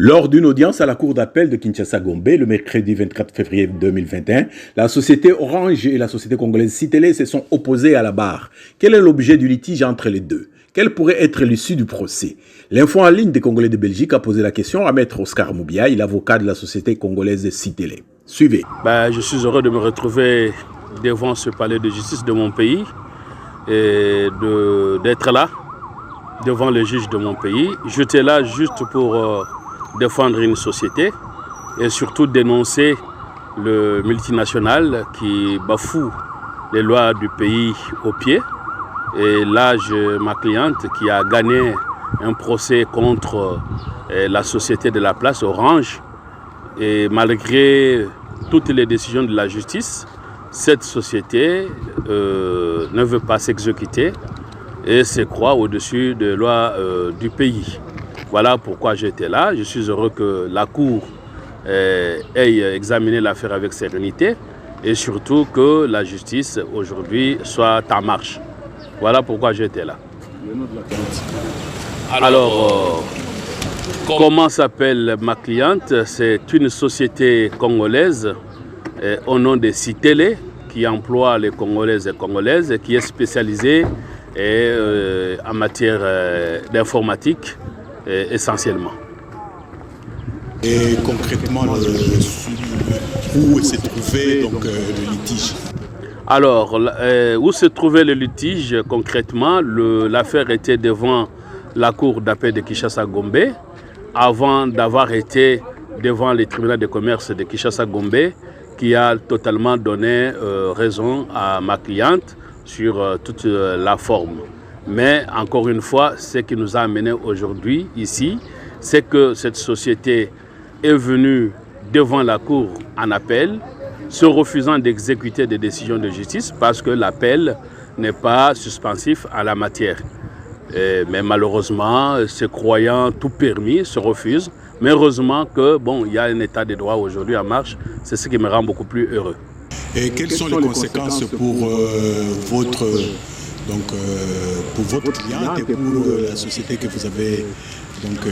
Lors d'une audience à la cour d'appel de Kinshasa-Gombe, le mercredi 24 février 2021, la société Orange et la société congolaise Citel se sont opposées à la barre. Quel est l'objet du litige entre les deux? Quelle pourrait être l'issue du procès? L'info en ligne des Congolais de Belgique a posé la question à Maître Oscar Moubiaï, l'avocat de la société congolaise Citel. Suivez. Je suis heureux de me retrouver devant ce palais de justice de mon pays et d'être là devant le juge de mon pays. J'étais là juste pour défendre une société et surtout dénoncer le multinational qui bafoue les lois du pays au pied. Et là, j'ai ma cliente qui a gagné un procès contre la société de la place Orange. Et malgré toutes les décisions de la justice, cette société ne veut pas s'exécuter et se croit au-dessus des lois du pays. Voilà pourquoi j'étais là. Je suis heureux que la Cour ait examiné l'affaire avec sérénité et surtout que la justice aujourd'hui soit en marche. Voilà pourquoi j'étais là. Alors, comment s'appelle ma cliente? C'est une société congolaise au nom de Citel qui emploie les Congolaises et Congolaises et qui est spécialisée en matière d'informatique essentiellement. Et concrètement, où s'est trouvé donc, le litige? Alors, où se trouvait le litige concrètement? L'affaire était devant la cour d'appel de Kinshasa-Gombe avant d'avoir été devant le tribunal de commerce de Kinshasa-Gombe qui a totalement donné raison à ma cliente sur toute la forme. Mais encore une fois, ce qui nous a amené aujourd'hui ici, c'est que cette société est venue devant la cour en appel, se refusant d'exécuter des décisions de justice parce que l'appel n'est pas suspensif à la matière. Mais malheureusement, se croyant tout permis, se refusent. Mais heureusement que il y a un état de droit aujourd'hui en marche, c'est ce qui me rend beaucoup plus heureux. Et quelles sont les conséquences pour votre cliente et pour la société que vous avez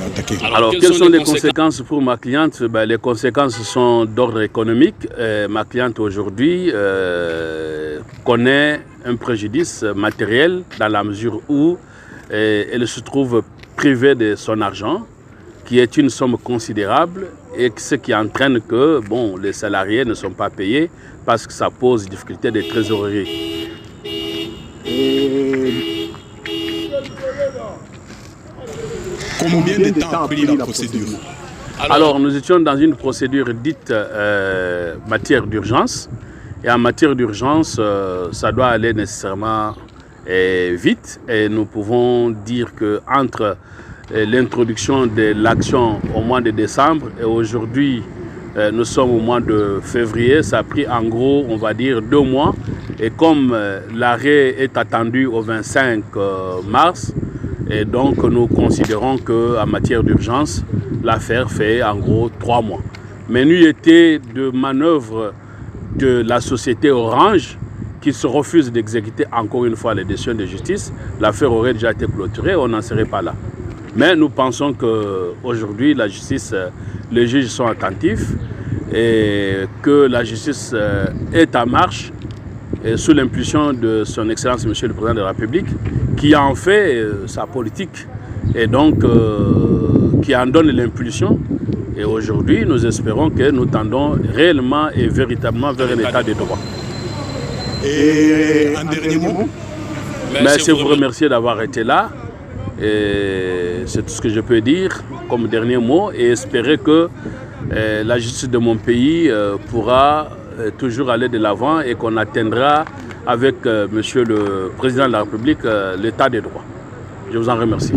attaquée? Alors, quelles sont les conséquences pour ma cliente? Les conséquences sont d'ordre économique. Ma cliente aujourd'hui connaît un préjudice matériel dans la mesure où elle se trouve privée de son argent, qui est une somme considérable, et ce qui entraîne que les salariés ne sont pas payés parce que ça pose difficulté de trésorerie. Combien de temps a pris la procédure? Alors, nous étions dans une procédure dite matière d'urgence. Et en matière d'urgence, ça doit aller nécessairement vite. Et nous pouvons dire qu'entre l'introduction de l'action au mois de décembre et aujourd'hui, nous sommes au mois de février, ça a pris en gros, on va dire, 2 mois. Et comme l'arrêt est attendu au 25 mars, et donc nous considérons qu'en matière d'urgence, l'affaire fait en gros 3 mois. Mais n'eût été de manœuvre de la société Orange qui se refuse d'exécuter encore une fois les décisions de justice, l'affaire aurait déjà été clôturée, on n'en serait pas là. Mais nous pensons qu'aujourd'hui, la justice, les juges sont attentifs et que la justice est en marche et sous l'impulsion de son Excellence Monsieur le Président de la République qui en fait sa politique et donc qui en donne l'impulsion. Et aujourd'hui, nous espérons que nous tendons réellement et véritablement vers un état de droit. Et un dernier mot? C'est vous remercier d'avoir été là. Et c'est tout ce que je peux dire comme dernier mot et espérer que la justice de mon pays pourra toujours aller de l'avant et qu'on atteindra avec Monsieur le Président de la République l'état de droit. Je vous en remercie.